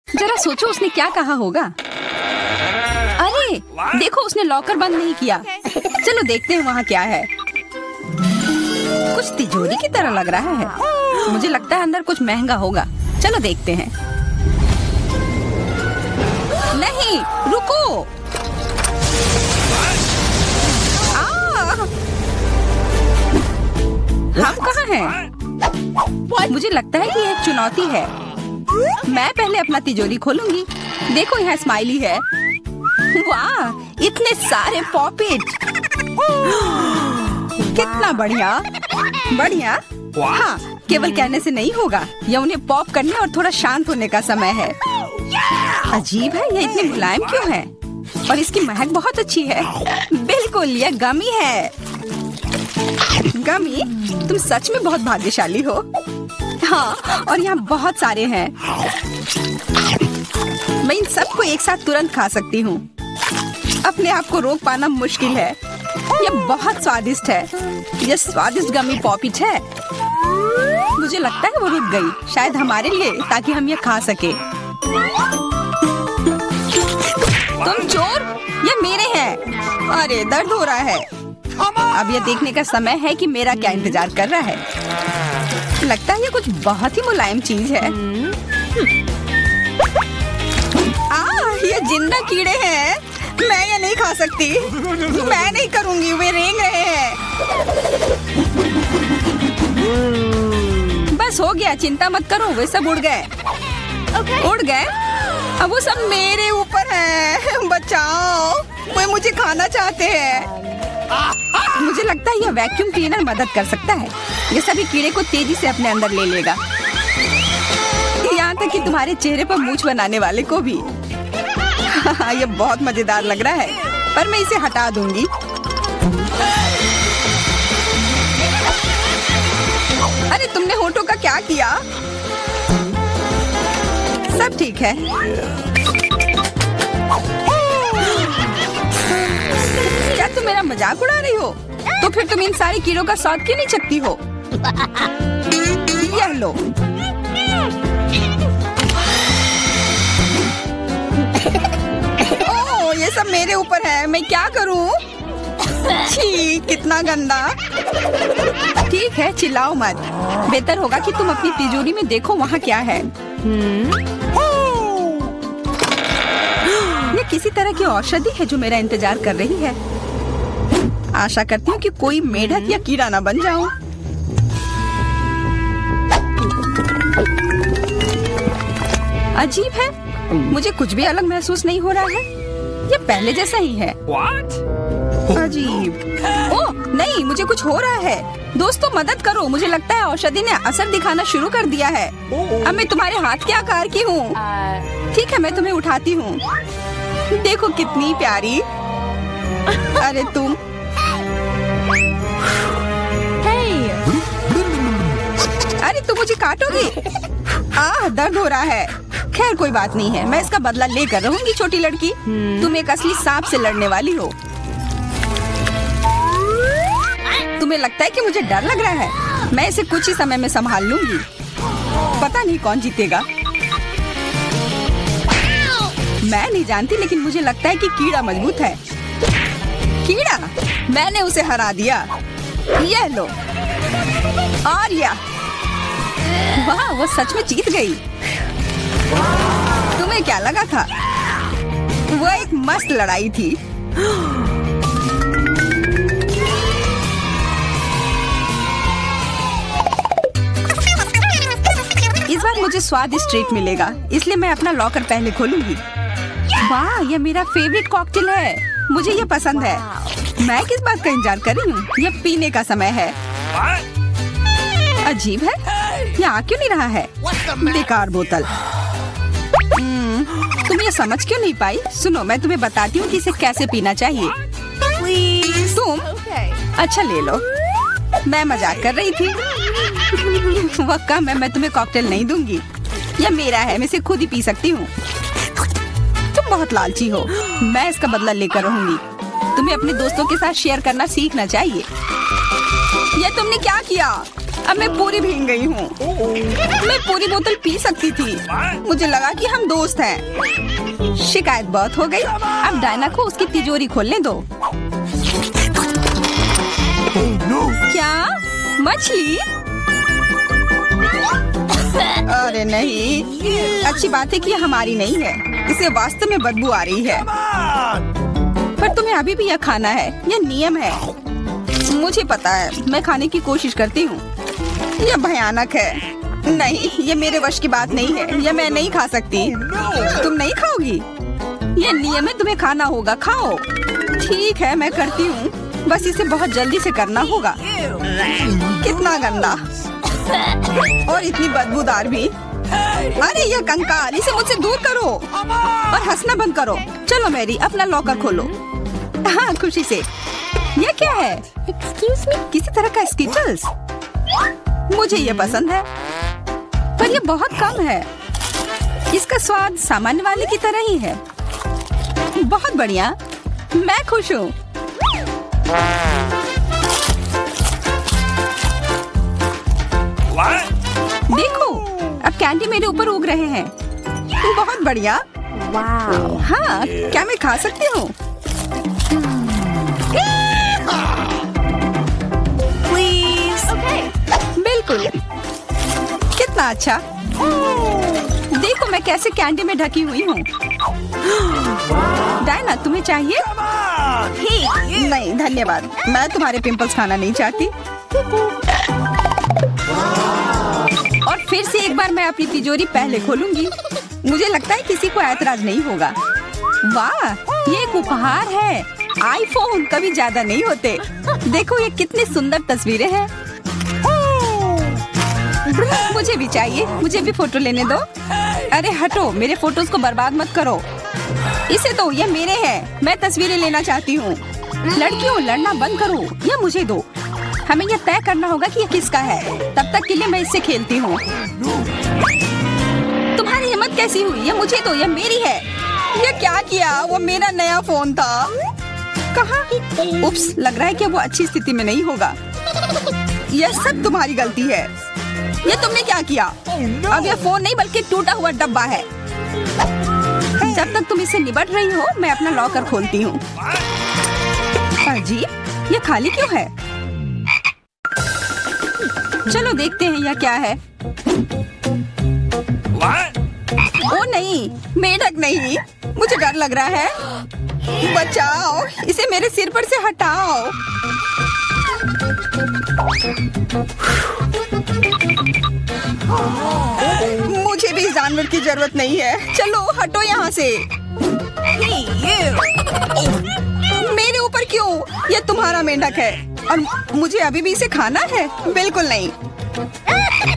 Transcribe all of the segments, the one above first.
जरा सोचो उसने क्या कहा होगा। अरे देखो, उसने लॉकर बंद नहीं किया। चलो देखते हैं वहाँ क्या है। कुछ तिजोरी की तरह लग रहा है। मुझे लगता है अंदर कुछ महंगा होगा। चलो देखते हैं। नहीं, रुको। हम कहाँ हैं? मुझे लगता है कि ये एक चुनौती है। मैं पहले अपना तिजोरी खोलूंगी। देखो यहाँ स्माइली है। वाह, इतने सारे पॉपिट। कितना बढ़िया। बढ़िया। हाँ, केवल कहने से नहीं होगा। यह उन्हें पॉप करने और थोड़ा शांत होने का समय है। अजीब है, यह इतनी मुलायम क्यों है? और इसकी महक बहुत अच्छी है। बिल्कुल, यह गमी है। गमी, तुम सच में बहुत भाग्यशाली हो। हाँ, और यहाँ बहुत सारे हैं। मैं इन सबको एक साथ तुरंत खा सकती हूँ। अपने आप को रोक पाना मुश्किल है। यह बहुत स्वादिष्ट है। यह स्वादिष्ट गमी पॉपिट है। मुझे लगता है वो रुक गई, शायद हमारे लिए, ताकि हम ये खा सके। तुम चोर, ये मेरे हैं। अरे दर्द हो रहा है। अब ये देखने का समय है कि मेरा क्या इंतजार कर रहा है। लगता है ये कुछ बहुत ही मुलायम चीज है। ये जिंदा कीड़े हैं। मैं ये नहीं खा सकती। मैं नहीं करूंगी, वे रेंग रहे हैं। बस हो गया, चिंता मत करो, वे सब उड़ गए। उड़ गए? अब वो सब मेरे ऊपर है। बचाओ, वे मुझे खाना चाहते हैं। मुझे लगता है यह वैक्यूम क्लीनर मदद कर सकता है। ये सभी कीड़े को तेजी से अपने अंदर ले लेगा, यहाँ तक कि तुम्हारे चेहरे पर मूंछ बनाने वाले को भी। ये बहुत मजेदार लग रहा है, पर मैं इसे हटा दूंगी। अरे तुमने होठों का क्या किया? सब ठीक है। क्या तुम मेरा मजाक उड़ा रही हो? तो फिर तुम इन सारे कीड़ों का स्वाद क्यों नहीं चखती हो? यह लो। ओह, ये सब मेरे ऊपर है। मैं क्या करूं? छी, कितना गंदा। ठीक है, चिल्लाओ मत। बेहतर होगा कि तुम अपनी तिजोरी में देखो वहाँ क्या है। ये किसी तरह की औषधि है जो मेरा इंतजार कर रही है। आशा करती हूँ कि कोई मेढक या कीड़ा ना बन जाऊं। अजीब है, मुझे कुछ भी अलग महसूस नहीं हो रहा है। ये पहले जैसा ही है। अजीब। ओह नहीं, मुझे कुछ हो रहा है। दोस्तों मदद करो, मुझे लगता है औषधि ने असर दिखाना शुरू कर दिया है। अब मैं तुम्हारे हाथ के आकार की हूँ। ठीक है, मैं तुम्हें उठाती हूँ। देखो कितनी प्यारी। अरे तुम। अरे तुम मुझे काटोगी? दर्द हो रहा है। खैर कोई बात नहीं है, मैं इसका बदला लेकर रहूंगी। छोटी लड़की, तुम एक असली सांप से लड़ने वाली हो। तुम्हें लगता है कि मुझे डर लग रहा है? मैं इसे कुछ ही समय में संभाल लूंगी। पता नहीं कौन जीतेगा। मैं नहीं जानती, लेकिन मुझे लगता है कि कीड़ा मजबूत है। कीड़ा, मैंने उसे हरा दिया। यह लो। और यह, वाह, वो सच में जीत गई। तुम्हें क्या लगा था? वो एक मस्त लड़ाई थी। इस बार मुझे स्वादिष्ट ट्रीट मिलेगा, इसलिए मैं अपना लॉकर पहले खोलूंगी। वाह, यह मेरा फेवरेट कॉकटेल है। मुझे यह पसंद है। मैं किस बात का इंतजार कर रही हूँ? यह पीने का समय है। अजीब है, यह आ क्यों नहीं रहा है? बेकार बोतल। तुम ये समझ क्यों नहीं पाई? सुनो, मैं तुम्हें बताती हूँ कि इसे कैसे पीना चाहिए। तुम अच्छा ले लो। मैं मजाक कर रही थी। वह कम है, मैं तुम्हें कॉकटेल नहीं दूंगी। यह मेरा है, मैं इसे खुद ही पी सकती हूँ। तुम बहुत लालची हो। मैं इसका बदला लेकर रहूंगी। तुम्हें अपने दोस्तों के साथ शेयर करना सीखना चाहिए। यह तुमने क्या किया? अब मैं पूरी भीग गई हूँ। मैं पूरी बोतल पी सकती थी। मुझे लगा कि हम दोस्त हैं। शिकायत बहुत हो गई। अब डायना को उसकी तिजोरी खोलने दो। क्या मछली? अरे नहीं, अच्छी बात है कि ये हमारी नहीं है। इसे वास्तव में बदबू आ रही है। पर तुम्हें अभी भी यह खाना है, यह नियम है। मुझे पता है, मैं खाने की कोशिश करती हूँ। यह भयानक है। नहीं, ये मेरे वश की बात नहीं है। यह मैं नहीं खा सकती। तुम नहीं खाओगी? यह नियम है, तुम्हें खाना होगा। खाओ। ठीक है, मैं करती हूँ। बस इसे बहुत जल्दी से करना होगा। कितना गंदा और इतनी बदबूदार भी। अरे यह कंकाल, इसे मुझसे दूर करो और हंसना बंद करो। चलो मैरी, अपना लॉकर खोलो। हाँ, खुशी से। यह क्या है? एक्सक्यूज मी, किसी तरह का स्किटल्स। मुझे ये पसंद है, पर ये बहुत कम है। इसका स्वाद सामान्य वाले की तरह ही है। बहुत बढ़िया, मैं खुश हूँ। देखो, अब कैंडी मेरे ऊपर उग रहे हैं। बहुत बढ़िया। हाँ, क्या मैं खा सकती हूँ? बिल्कुल। कितना अच्छा। देखो मैं कैसे कैंडी में ढकी हुई हूँ। डायना, तुम्हें चाहिए? नहीं धन्यवाद, मैं तुम्हारे पिंपल्स खाना नहीं चाहती। और फिर से एक बार मैं अपनी तिजोरी पहले खोलूंगी। मुझे लगता है किसी को ऐतराज नहीं होगा। वाह, ये एक उपहार है। आईफोन कभी ज्यादा नहीं होते। देखो ये कितनी सुंदर तस्वीरें हैं। मुझे भी चाहिए, मुझे भी फोटो लेने दो। अरे हटो, मेरे फोटोज को बर्बाद मत करो। इसे दो, ये मेरे हैं। मैं तस्वीरें लेना चाहती हूँ। लड़कियों, लड़ना बंद करो, यह मुझे दो। हमें यह तय करना होगा कि यह किसका है। तब तक के लिए मैं इससे खेलती हूँ। तुम्हारी हिम्मत कैसी हुई? यह मुझे दो, यह मेरी है। यह क्या किया? वो मेरा नया फोन था। कहाँ? उप्स, लग रहा है कि वो अच्छी स्थिति में नहीं होगा। यह सब तुम्हारी गलती है। ये तुमने क्या किया? अब यह फोन नहीं बल्कि टूटा हुआ डब्बा है। जब तक तुम इससे निपट रही हो, मैं अपना लॉकर खोलती हूँ। अजीब, ये खाली क्यों है? चलो देखते हैं यह क्या है। ओ नहीं, मेढक नहीं, मुझे डर लग रहा है। बचाओ, इसे मेरे सिर पर से हटाओ। मुझे भी जानवर की जरूरत नहीं है। चलो हटो यहाँ से। मेरे ऊपर क्यों? यह तुम्हारा मेंढक है और मुझे अभी भी इसे खाना है? बिल्कुल नहीं।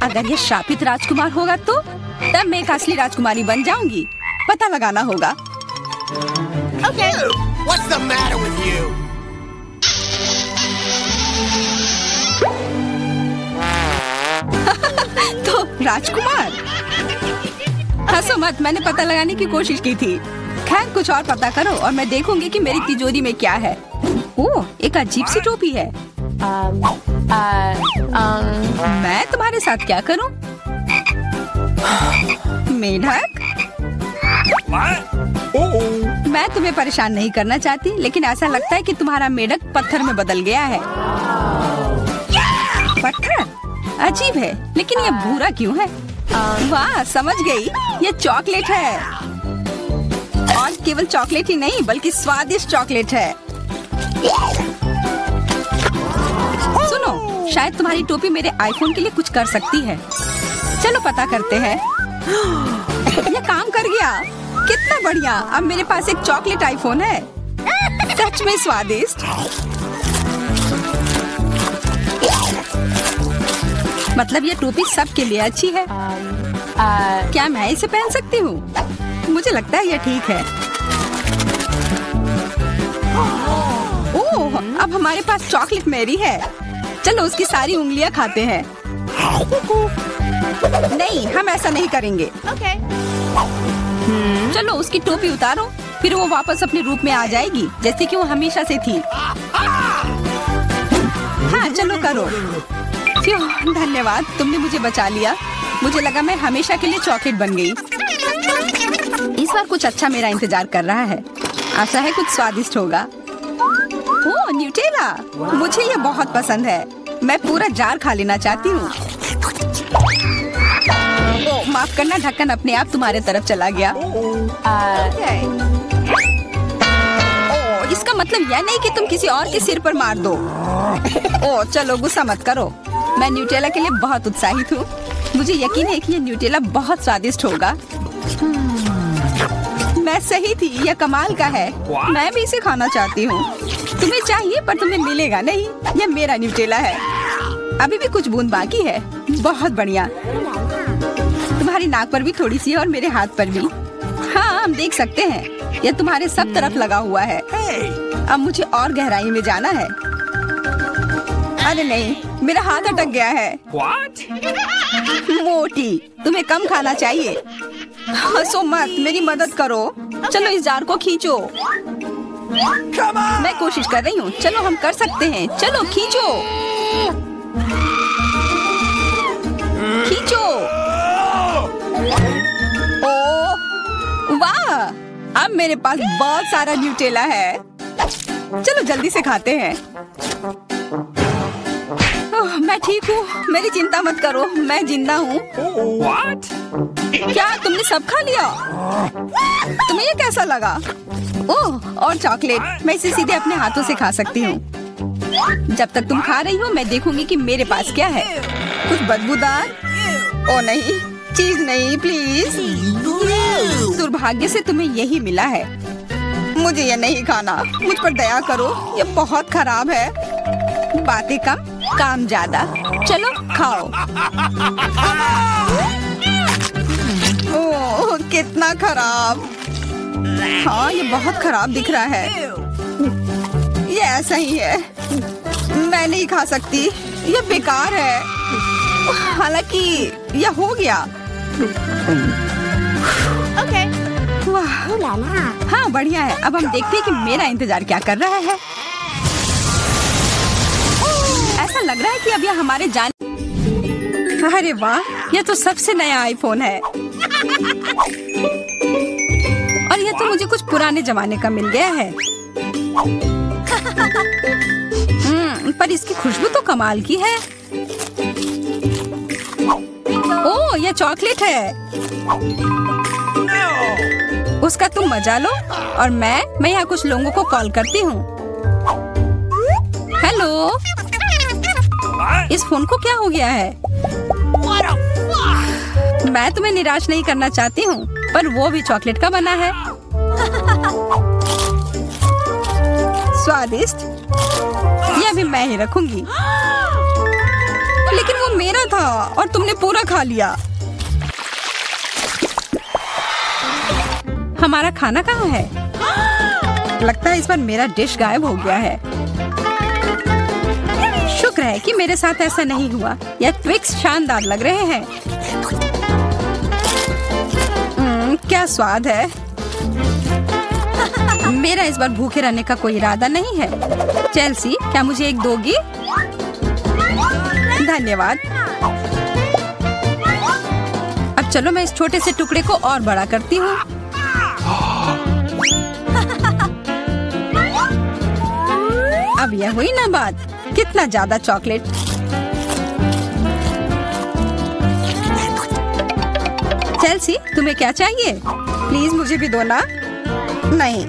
अगर ये शापित राजकुमार होगा तो तब मैं एक असली राजकुमारी बन जाऊंगी। पता लगाना होगा। Okay. What's the matter with you? तो राजकुमार, हंसो मत, मैंने पता लगाने की कोशिश की थी। खैर कुछ और पता करो और मैं देखूंगी कि मेरी तिजोरी में क्या है। ओह, एक अजीब सी टोपी है। मैं तुम्हारे साथ क्या करूं? मेढक, मैं तुम्हें परेशान नहीं करना चाहती, लेकिन ऐसा लगता है कि तुम्हारा मेढक पत्थर में बदल गया है। पत्थर? अजीब है, लेकिन ये भूरा क्यों है? वाह, समझ गई, ये चॉकलेट है। और केवल चॉकलेट ही नहीं बल्कि स्वादिष्ट चॉकलेट है। सुनो, शायद तुम्हारी टोपी मेरे आईफोन के लिए कुछ कर सकती है। चलो पता करते हैं। ये काम कर गया, कितना बढ़िया। अब मेरे पास एक चॉकलेट आईफोन है। सच में स्वादिष्ट। मतलब ये टोपी सबके लिए अच्छी है। क्या मैं इसे पहन सकती हूँ? मुझे लगता है ये ठीक है। ओह, अब हमारे पास चॉकलेट मैरी है। चलो उसकी सारी उंगलियां खाते हैं। नहीं, हम ऐसा नहीं करेंगे। चलो उसकी टोपी उतारो, फिर वो वापस अपने रूप में आ जाएगी जैसे कि वो हमेशा से थी। हाँ चलो करो। धन्यवाद, तुमने मुझे बचा लिया। मुझे लगा मैं हमेशा के लिए चॉकलेट बन गई। इस बार कुछ अच्छा मेरा इंतजार कर रहा है। आशा है कुछ स्वादिष्ट होगा। ओह, न्यूटेला! मुझे ये बहुत पसंद है। मैं पूरा जार खा लेना चाहती हूँ। ओह, माफ करना, ढक्कन अपने आप तुम्हारे तरफ चला गया। ओह, इसका मतलब यह नहीं कि तुम किसी और के सिर पर मार दो। ओह, चलो गुस्सा मत करो। मैं न्यूटेला के लिए बहुत उत्साहित हूँ। मुझे यकीन है कि यह न्यूटेला बहुत स्वादिष्ट होगा। मैं सही थी, यह कमाल का है। मैं भी इसे खाना चाहती हूँ। तुम्हें चाहिए पर तुम्हें मिलेगा नहीं। यह मेरा न्यूटेला है। अभी भी कुछ बूंद बाकी है। बहुत बढ़िया। तुम्हारी नाक पर भी थोड़ी सी है और मेरे हाथ पर भी। हाँ, हम देख सकते हैं। यह तुम्हारे सब तरफ लगा हुआ है। अब मुझे और गहराई में जाना है। अरे नहीं, मेरा हाथ अटक गया है। मोटी, तुम्हें कम खाना चाहिए। हंसो मत, मेरी मदद करो। चलो इस जार को खींचो। मैं कोशिश कर रही हूँ। चलो हम कर सकते हैं। चलो खींचो, खींचो। ओह वाह, अब मेरे पास बहुत सारा न्यूटेला है। चलो जल्दी से खाते हैं। ओह, मैं ठीक हूँ, मेरी चिंता मत करो, मैं जिंदा हूँ। क्या तुमने सब खा लिया? तुम्हें ये कैसा लगा? ओह, और चॉकलेट। मैं इसे सीधे अपने हाथों से खा सकती हूँ। जब तक तुम खा रही हो मैं देखूंगी कि मेरे पास क्या है। कुछ बदबूदार? ओ नहीं, चीज नहीं, प्लीज। दुर्भाग्य से तुम्हें यही मिला है। मुझे ये नहीं खाना। मुझ पर दया करो, ये बहुत खराब है। बातें कम, काम ज्यादा। चलो खाओ। ओह, कितना खराब। हाँ, ये बहुत खराब दिख रहा है। ये ऐसा ही है। मैं नहीं खा सकती, ये बेकार है। हालांकि यह हो गया। Okay. वाह, हाँ बढ़िया है। अब हम देखते हैं कि मेरा इंतजार क्या कर रहा है। ऐसा लग रहा है कि अब यह हमारे अरे वाह, यह तो सबसे नया आईफोन है। और यह तो मुझे कुछ पुराने जमाने का मिल गया है। पर इसकी खुशबू तो कमाल की है। ओह, यह चॉकलेट है। उसका तुम मजा लो और मैं यहाँ कुछ लोगों को कॉल करती हूँ। हेलो, इस फोन को क्या हो गया है? मैं तुम्हें निराश नहीं करना चाहती हूँ, पर वो भी चॉकलेट का बना है। स्वादिष्ट। यह भी मैं ही रखूंगी। लेकिन वो मेरा था और तुमने पूरा खा लिया। हमारा खाना कहाँ है? लगता है इस बार मेरा डिश गायब हो गया है। शुक्र है कि मेरे साथ ऐसा नहीं हुआ। यह ट्विक्स शानदार लग रहे हैं। क्या स्वाद है। मेरा इस बार भूखे रहने का कोई इरादा नहीं है। चेल्सी, क्या मुझे एक दोगी? धन्यवाद। अब चलो मैं इस छोटे से टुकड़े को और बड़ा करती हूँ। अब यह हुई ना बात। कितना ज्यादा चॉकलेट। चेल्सी, तुम्हें क्या चाहिए? प्लीज मुझे भी दो ना। नहीं,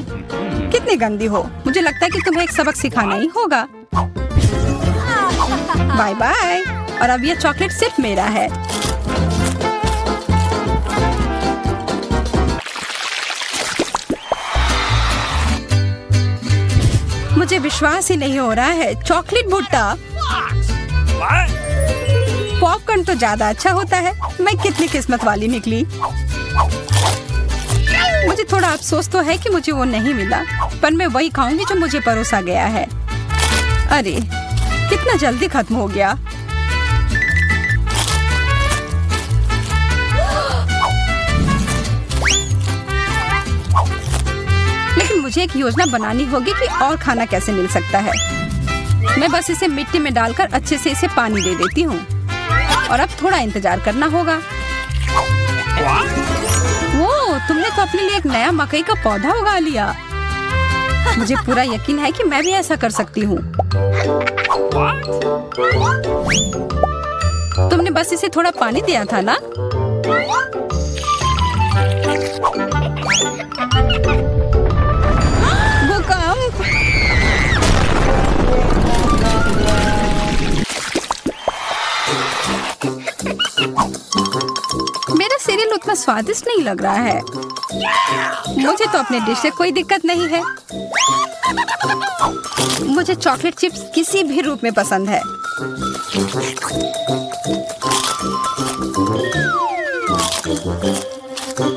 कितनी गंदी हो। मुझे लगता है कि तुम्हें एक सबक सिखाना ही होगा। Bye bye. और अब यह चॉकलेट सिर्फ मेरा है। मुझे विश्वास ही नहीं हो रहा है। चॉकलेट भुट्टा। पॉपकॉर्न तो ज्यादा अच्छा होता है। मैं कितनी किस्मत वाली निकली। मुझे थोड़ा अफसोस तो है कि मुझे वो नहीं मिला, पर मैं वही खाऊंगी जो मुझे परोसा गया है। अरे, कितना जल्दी खत्म हो गया। लेकिन मुझे एक योजना बनानी होगी कि और खाना कैसे मिल सकता है। मैं बस इसे मिट्टी में डालकर अच्छे से इसे पानी दे देती हूँ और अब थोड़ा इंतजार करना होगा। वो तुमने तो अपने लिए एक नया मकई का पौधा उगा लिया। मुझे पूरा यकीन है कि मैं भी ऐसा कर सकती हूँ। तुमने बस इसे थोड़ा पानी दिया था ना? भूकंप! मेरा सीरियल उतना स्वादिष्ट नहीं लग रहा है। मुझे तो अपने डिश से कोई दिक्कत नहीं है। मुझे चॉकलेट चिप्स किसी भी रूप में पसंद है।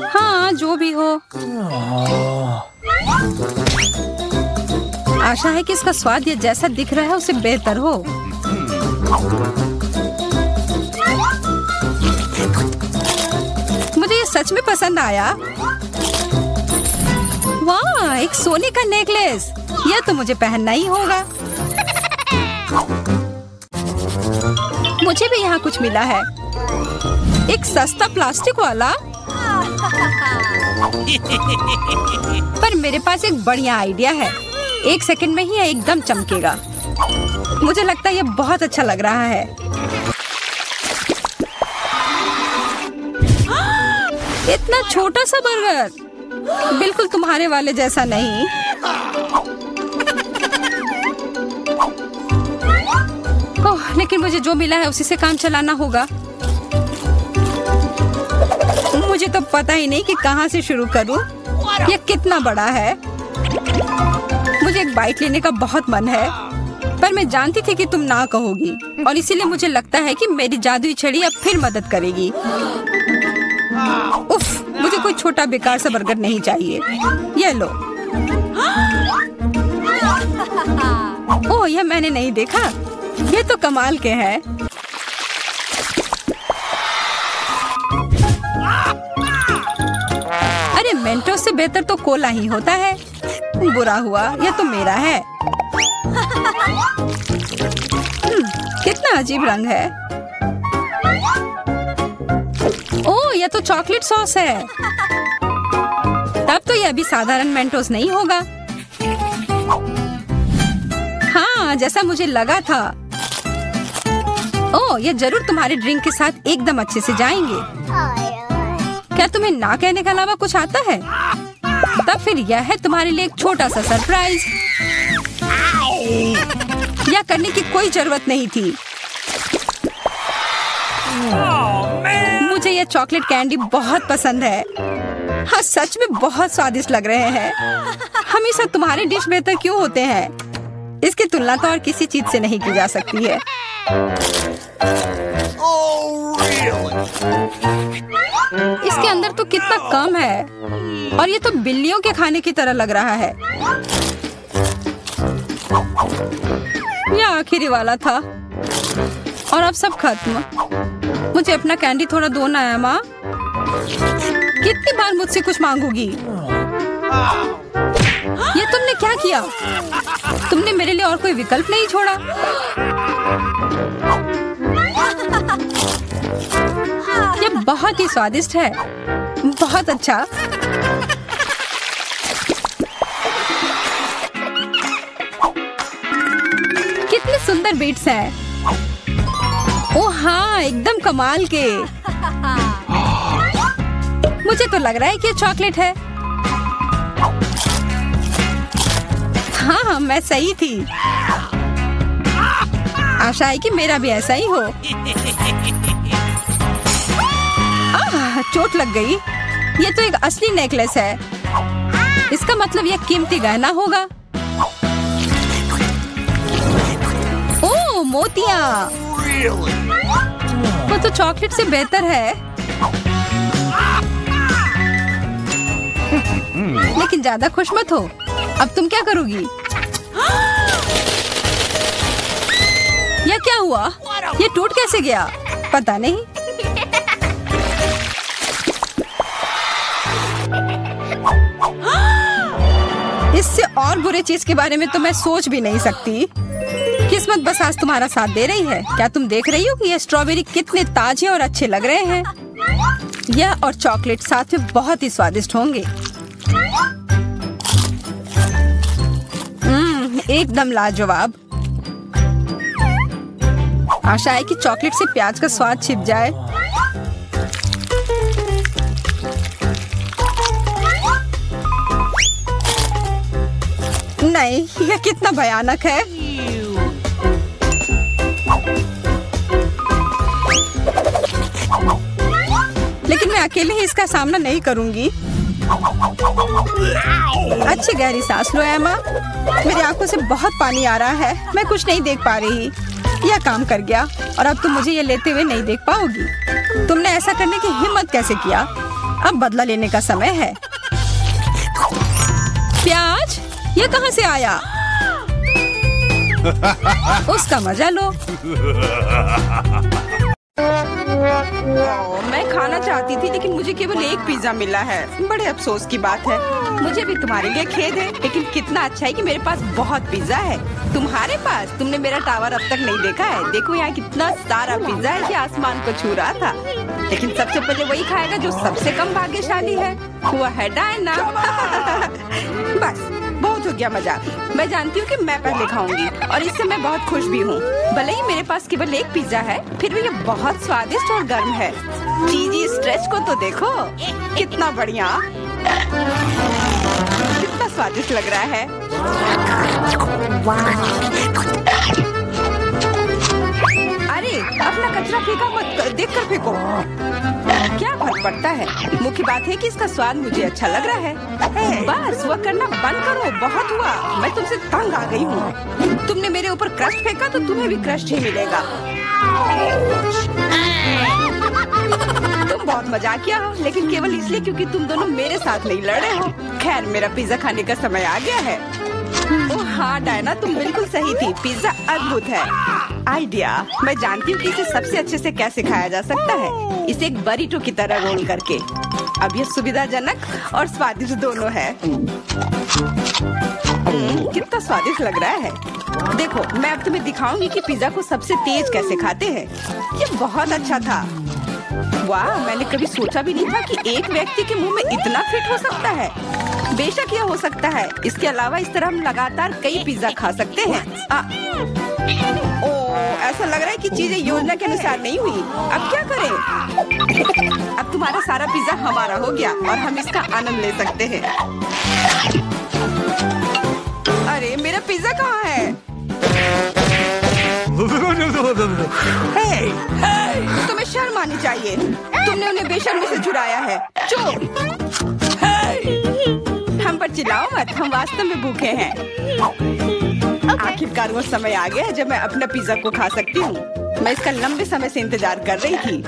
हाँ, जो भी हो। आशा है कि इसका स्वाद ये जैसा दिख रहा है उससे बेहतर हो। मुझे ये सच में पसंद आया। वाह, एक सोने का नेकलेस। यह तो मुझे पहनना ही होगा। मुझे भी यहाँ कुछ मिला है। एक सस्ता प्लास्टिक वाला। पर मेरे पास एक बढ़िया आइडिया है। 1 सेकंड में ही यह एकदम चमकेगा। मुझे लगता है यह बहुत अच्छा लग रहा है। इतना छोटा सा बर्गर, बिल्कुल तुम्हारे वाले जैसा नहीं। ओह, लेकिन मुझे जो मिला है उसी से काम चलाना होगा। मुझे तो पता ही नहीं कि कहाँ से शुरू करूं। यह कितना बड़ा है। मुझे एक बाइट लेने का बहुत मन है, पर मैं जानती थी कि तुम ना कहोगी और इसीलिए मुझे लगता है कि मेरी जादुई छड़ी अब फिर मदद करेगी। उफ, मुझे कोई छोटा बेकार सा बर्गर नहीं चाहिए। ये लो। ओह, यह मैंने नहीं देखा। ये तो कमाल के हैं। अरे, मेंटोस से बेहतर तो कोला ही होता है। बुरा हुआ, यह तो मेरा है। कितना अजीब रंग है। ओह, यह तो चॉकलेट सॉस है। तब तो यह भी साधारण मेंटोस नहीं होगा। हाँ, जैसा मुझे लगा था। ओह, यह जरूर तुम्हारे ड्रिंक के साथ एकदम अच्छे से जाएंगे। क्या तुम्हें ना कहने के अलावा कुछ आता है? तब फिर यह है तुम्हारे लिए एक छोटा सा सरप्राइज। यह करने की कोई जरूरत नहीं थी। मुझे यह चॉकलेट कैंडी बहुत पसंद है। हाँ, सच में बहुत स्वादिष्ट लग रहे हैं। हमेशा तुम्हारे डिश बेहतर क्यों होते हैं? इसकी तुलना तो और किसी चीज से नहीं की जा सकती है। इसके अंदर तो कितना कम है और ये तो बिल्लियों के खाने की तरह लग रहा है। यह आखिरी वाला था और अब सब खत्म। मुझे अपना कैंडी थोड़ा दो ना है माँ। कितनी बार मुझसे कुछ मांगोगी? ये तुमने क्या किया? तुमने मेरे लिए और कोई विकल्प नहीं छोड़ा। ये बहुत ही स्वादिष्ट है। बहुत अच्छा। कितने सुंदर बीट्स हैं। ओह हाँ, एकदम कमाल के। मुझे तो लग रहा है कि ये चॉकलेट है। हाँ, मैं सही थी। आशा है कि मेरा भी ऐसा ही हो। चोट लग गई। ये तो एक असली नेकलेस है। इसका मतलब यह कीमती गहना होगा। ओह, मोतियाँ। वो तो चॉकलेट से बेहतर है। लेकिन ज्यादा खुश मत हो। अब तुम क्या करोगी? यह क्या हुआ? ये टूट कैसे गया? पता नहीं। इससे और बुरे चीज के बारे में तो मैं सोच भी नहीं सकती। किस्मत बस आज तुम्हारा साथ दे रही है। क्या तुम देख रही हो कि ये स्ट्रॉबेरी कितने ताजे और अच्छे लग रहे हैं? यह और चॉकलेट साथ में बहुत ही स्वादिष्ट होंगे। एकदम लाजवाब। आशा है कि चॉकलेट से प्याज का स्वाद छिप जाए। नहीं, यह कितना भयानक है। लेकिन मैं अकेले ही इसका सामना नहीं करूंगी। अच्छी गहरी सांस लो एमा। मेरी आंखों से बहुत पानी आ रहा है। मैं कुछ नहीं देख पा रही। यह काम कर गया और अब तुम मुझे ये लेते हुए नहीं देख पाओगी। तुमने ऐसा करने की हिम्मत कैसे किया? अब बदला लेने का समय है। प्याज ये कहां से आया? उसका मजा लो। मैं खाना चाहती थी लेकिन मुझे केवल एक पिज्जा मिला है। बड़े अफसोस की बात है। मुझे भी तुम्हारे लिए खेद है, लेकिन कितना अच्छा है कि मेरे पास बहुत पिज्जा है। तुम्हारे पास? तुमने मेरा टावर अब तक नहीं देखा है। देखो यहाँ कितना सारा पिज्जा है कि आसमान को छू रहा था। लेकिन सबसे पहले वही खाएगा जो सबसे कम भाग्यशाली है। वो है डायना। बस बहुत हो गया मजा। मैं जानती हूँ कि मैं पहले खाऊंगी और इससे मैं बहुत खुश भी हूँ। भले ही मेरे पास केवल एक पिज्जा है, फिर भी ये बहुत स्वादिष्ट और गर्म है। चीजी स्ट्रेच को तो देखो, कितना बढ़िया, कितना स्वादिष्ट लग रहा है। अरे अपना कचरा फेंका मत, देखकर फेंको। क्या फर्क पड़ता है? मुख्य बात है कि इसका स्वाद मुझे अच्छा लग रहा है। बस वह करना बंद करो, बहुत हुआ। मैं तुमसे तंग आ गई हूँ। तुमने मेरे ऊपर क्रस्ट फेंका तो तुम्हें भी क्रस्ट ही मिलेगा। तुम बहुत मजाकिया हो, लेकिन केवल इसलिए क्योंकि तुम दोनों मेरे साथ नहीं लड़े हो। खैर, मेरा पिज्जा खाने का समय आ गया है। ओह हाँ डायना, तुम बिल्कुल सही थी। पिज्जा अद्भुत है। आइडिया, मैं जानती हूँ कि इसे सबसे अच्छे से कैसे खाया जा सकता है। इसे एक बरीटो की तरह रोल करके। अब यह सुविधाजनक और स्वादिष्ट दोनों है। कितना स्वादिष्ट लग रहा है। देखो, मैं अब तुम्हें दिखाऊंगी कि पिज्जा को सबसे तेज कैसे खाते हैं। ये बहुत अच्छा था। वाह, मैंने कभी सोचा भी नहीं था कि एक व्यक्ति के मुंह में इतना फिट हो सकता है। बेशक यह हो सकता है। इसके अलावा इस तरह हम लगातार कई पिज्जा खा सकते हैं। ऐसा लग रहा है कि चीजें योजना के अनुसार नहीं हुई। अब क्या करें? अब तुम्हारा सारा पिज्जा हमारा हो गया और हम इसका आनंद ले सकते हैं। अरे मेरा पिज्जा कहाँ है? तुम्हें शर्म आनी चाहिए। तुमने उन्हें बेशर्मी से चुराया है। चुप! हम पर चिल्लाओ मत, हम वास्तव में भूखे हैं। आखिरकार वो समय आ गया है जब मैं अपना पिज्जा को खा सकती हूँ। मैं इसका लंबे समय से इंतजार कर रही थी।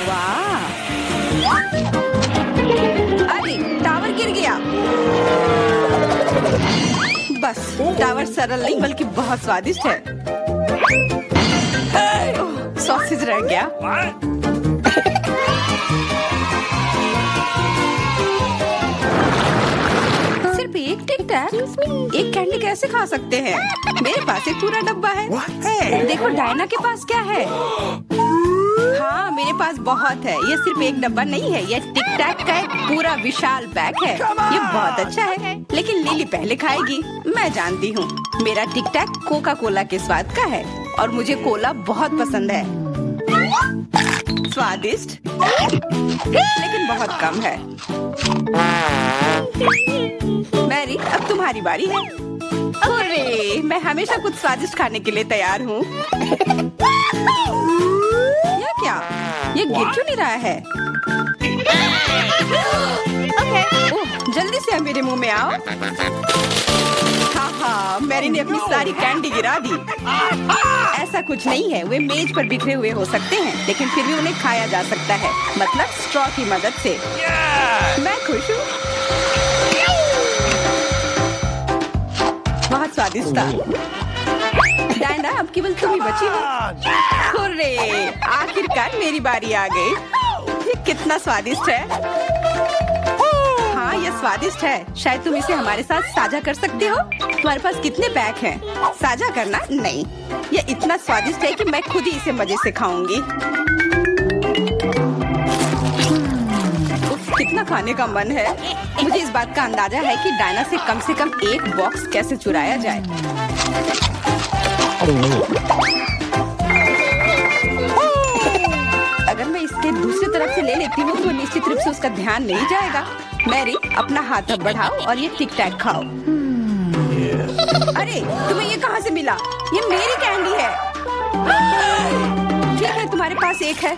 वाह! अरे टावर गिर गया। बस टावर सरल नहीं बल्कि बहुत स्वादिष्ट है। सॉसेज रह गया। सिर्फ एक टिक टैक, एक कैंडी कैसे खा सकते हैं? मेरे पास एक पूरा डब्बा है। देखो डायना के पास क्या है। हाँ, मेरे पास बहुत है। ये सिर्फ एक डब्बा नहीं है, ये टिक टैक का एक पूरा विशाल पैक है। ये बहुत अच्छा है, लेकिन लिली पहले खाएगी। मैं जानती हूँ, मेरा टिक टैक कोका कोला के स्वाद का है और मुझे कोला बहुत पसंद है। स्वादिष्ट, लेकिन बहुत कम है। मैरी, अब तुम्हारी बारी है। अरे, मैं हमेशा कुछ स्वादिष्ट खाने के लिए तैयार हूँ। यह क्या? ये गिर क्यों नहीं रहा है? ओह, जल्दी से मेरे मुंह में आओ। हाँ, मैरी ने अपनी सारी कैंडी गिरा दी। ऐसा कुछ नहीं है, वे मेज पर बिखरे हुए हो सकते हैं, लेकिन फिर भी उन्हें खाया जा सकता है, मतलब स्ट्रॉ की मदद से। मैं खुश हूँ। बहुत स्वादिष्ट था। डायना, अब केवल तुम ही बची हो। हुर्रे, आखिरकार मेरी बारी आ गई। ये कितना स्वादिष्ट है। ये स्वादिष्ट है। शायद तुम इसे हमारे साथ साझा कर सकते हो। तुम्हारे पास कितने पैक हैं? साझा करना नहीं, ये इतना स्वादिष्ट है कि मैं खुद ही इसे मजे से खाऊंगी। कितना खाने का मन है। मुझे इस बात का अंदाजा है कि डायना से कम एक बॉक्स कैसे चुराया जाए। अगर मैं इसके दूसरी तरफ से ले लेती हूँ तो निश्चित रूप से उसका ध्यान नहीं जाएगा। मैरी, अपना हाथ अब बढ़ाओ और ये टिक टैक खाओ। अरे तुम्हें ये कहाँ से मिला? ये मेरी कैंडी है। ठीक है, तुम्हारे पास एक है।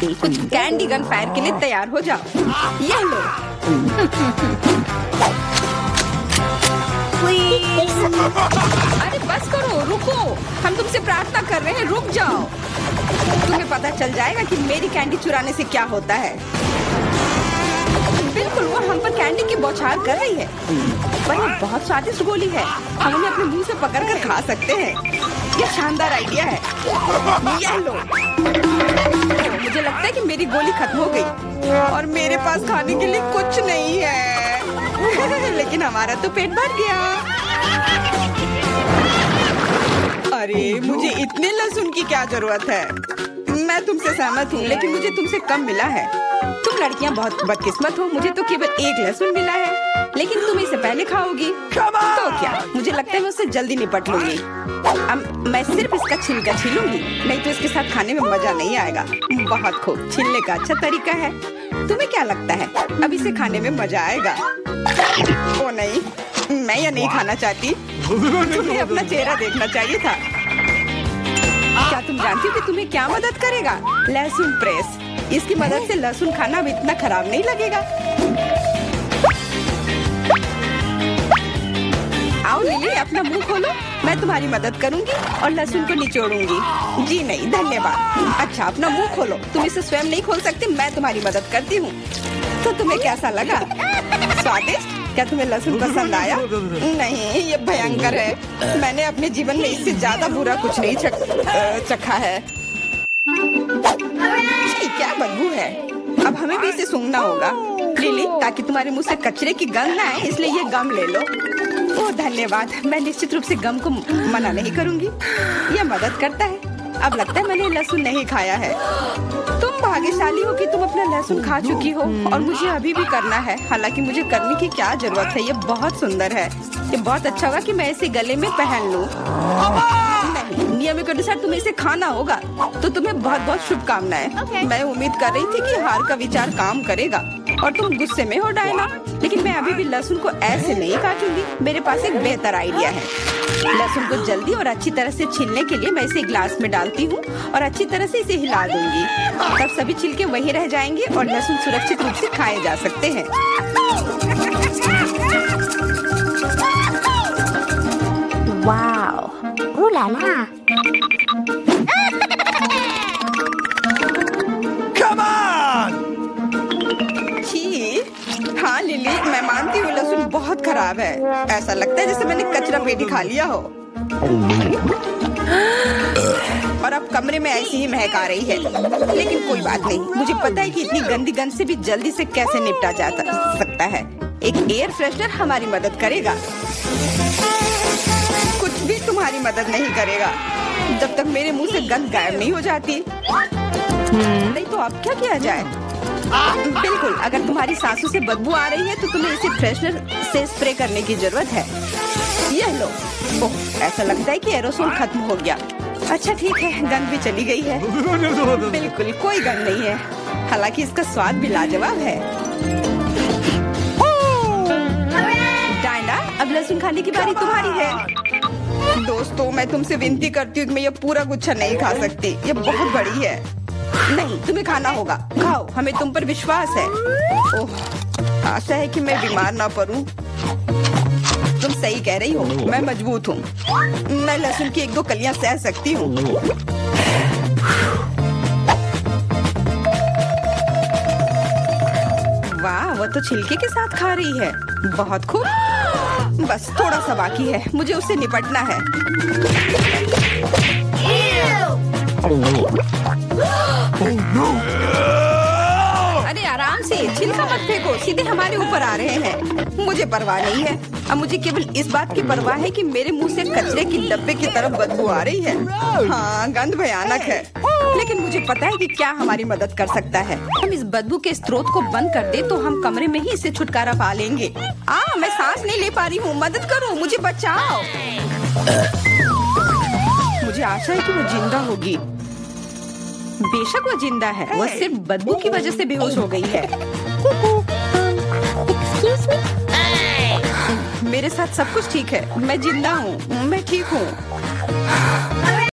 कुछ कैंडी गन फायर के लिए तैयार हो जाओ। ये लो। अरे बस करो, रुको। हम तुमसे प्रार्थना कर रहे हैं, रुक जाओ। तुम्हें पता चल जाएगा कि मेरी कैंडी चुराने से क्या होता है। बिल्कुल, वो हम पर कैंडी की बौछार कर रही है। पर ये बहुत स्वादिष्ट गोली है। हम उन्हें अपने मुंह से पकड़कर खा सकते हैं। ये शानदार आइडिया है। ये लो। मुझे लगता है कि मेरी गोली खत्म हो गई और मेरे पास खाने के लिए कुछ नहीं है। लेकिन हमारा तो पेट भर गया। अरे मुझे इतने लहसुन की क्या जरूरत है? मैं तुमसे सहमत हूँ, लेकिन मुझे तुमसे कम मिला है। तुम लड़कियाँ बहुत बदकिस्मत हो। मुझे तो केवल एक लहसुन मिला है, लेकिन तुम इसे पहले खाओगी तो क्या? मुझे लगता है मैं उससे जल्दी निपट लूंगी। अब मैं सिर्फ इसका छिलका छीलूंगी, नहीं तो इसके साथ खाने में मजा नहीं आएगा। बहुत खूब, छीलने का अच्छा तरीका है। तुम्हें क्या लगता है अब इसे खाने में मजा आएगा? ओ नहीं, मैं यह नहीं खाना चाहती। तुम्हें अपना चेहरा देखना चाहिए था। क्या तुम जानती हो कि तुम्हें क्या मदद करेगा? लहसुन प्रेस। इसकी मदद से लहसुन खाना अब इतना खराब नहीं लगेगा। आओ लिली, अपना मुंह खोलो। मैं तुम्हारी मदद करूंगी और लहसुन को निचोड़ूंगी। जी नहीं, धन्यवाद। अच्छा, अपना मुंह खोलो। तुम इसे स्वयं नहीं खोल सकती, मैं तुम्हारी मदद करती हूँ। तो तुम्हें कैसा लगा? स्वादिष्ट? क्या तुम्हें लहसुन पसंद आया? नहीं, ये भयंकर है। मैंने अपने जीवन में इससे ज्यादा बुरा कुछ नहीं चखा है। क्या बदबू है। अब हमें भी इसे सूंघना होगा लिली, ताकि तुम्हारे मुंह से कचरे की गंध ना आए। इसलिए ये गम ले लो। ओह धन्यवाद। मैं निश्चित रूप से गम को मना नहीं करूंगी, यह मदद करता है। अब लगता है मैंने लहसुन नहीं खाया है। तुम भाग्यशाली हो कि तुम अपना लहसुन खा चुकी हो और मुझे अभी भी करना है। हालांकि मुझे करने की क्या जरूरत है, ये बहुत सुंदर है। ये बहुत अच्छा होगा कि मैं इसे गले में पहन लूं। नहीं, नियम के अनुसार तुम्हें इसे खाना होगा। तो तुम्हें बहुत बहुत शुभकामनाएं। मैं उम्मीद कर रही थी कि हार का विचार काम करेगा और तुम गुस्से में हो डायना, लेकिन मैं अभी भी लहसुन को ऐसे नहीं काटूंगी। मेरे पास एक बेहतर आइडिया है। लहसुन को जल्दी और अच्छी तरह से छीलने के लिए मैं इसे ग्लास में डालती हूँ और अच्छी तरह से इसे हिला दूंगी। तब सभी छिलके वहीं रह जाएंगे और लहसुन सुरक्षित रूप से खाए जा सकते हैं। Wow, ooh la la। Come on! हाँ लिली, मैं मानती हूँ लहसुन बहुत खराब है। ऐसा लगता है जैसे मैंने कचरा पेटी खा लिया हो। और अब कमरे में ऐसी ही महक आ रही है। लेकिन कोई बात नहीं, मुझे पता है कि इतनी गंदी गंध से भी जल्दी से कैसे निपटा जा सकता है। एक एयर फ्रेशनर हमारी मदद करेगा। कुछ भी तुम्हारी मदद नहीं करेगा जब तक मेरे मुंह से गंध गायब नहीं हो जाती। नहीं तो अब क्या किया जाए? बिल्कुल, अगर तुम्हारी सांसों से बदबू आ रही है तो तुम्हें इसे फ्रेशनर से स्प्रे करने की जरूरत है। यह लो। ओह, ऐसा लगता है कि एरोसोल खत्म हो गया। अच्छा ठीक है, गंध भी चली गई है। बिल्कुल कोई गंध नहीं है। हालांकि इसका स्वाद भी लाजवाब है। डायना, अब लहसुन खाने की बारी तुम्हारी है। दोस्तों, मैं तुमसे विनती करती हूँ कि मैं ये पूरा गुच्छा नहीं खा सकती। ये बहुत बड़ी है। नहीं, तुम्हें खाना होगा। खाओ, हमें तुम पर विश्वास है। ओह, आशा है कि मैं बीमार ना पड़ूं। तुम सही कह रही हो, मैं मजबूत हूँ। मैं लहसुन की 1-2 कलियां सह सकती हूँ। वाह, वो तो छिलके के साथ खा रही है। बहुत खूब। बस थोड़ा सा बाकी है, मुझे उससे निपटना है। अरे आराम से छिलका मत फेंको, सीधे हमारे ऊपर आ रहे हैं। मुझे परवाह नहीं है, अब मुझे केवल इस बात की परवाह है कि मेरे मुंह से कचरे की डब्बे की तरफ बदबू आ रही है। हाँ, गंध भयानक है, लेकिन मुझे पता है कि क्या हमारी मदद कर सकता है। हम इस बदबू के स्रोत को बंद कर दे तो हम कमरे में ही इससे छुटकारा पा लेंगे। मैं सांस नहीं ले पा रही हूँ, मदद करो, मुझे बचाओ। मुझे आशा है कि वो जिंदा होगी। बेशक वो जिंदा है, वो सिर्फ बदबू की वजह से बेहोश हो गई है। Excuse me? मेरे साथ सब कुछ ठीक है, मैं जिंदा हूँ, मैं ठीक हूँ।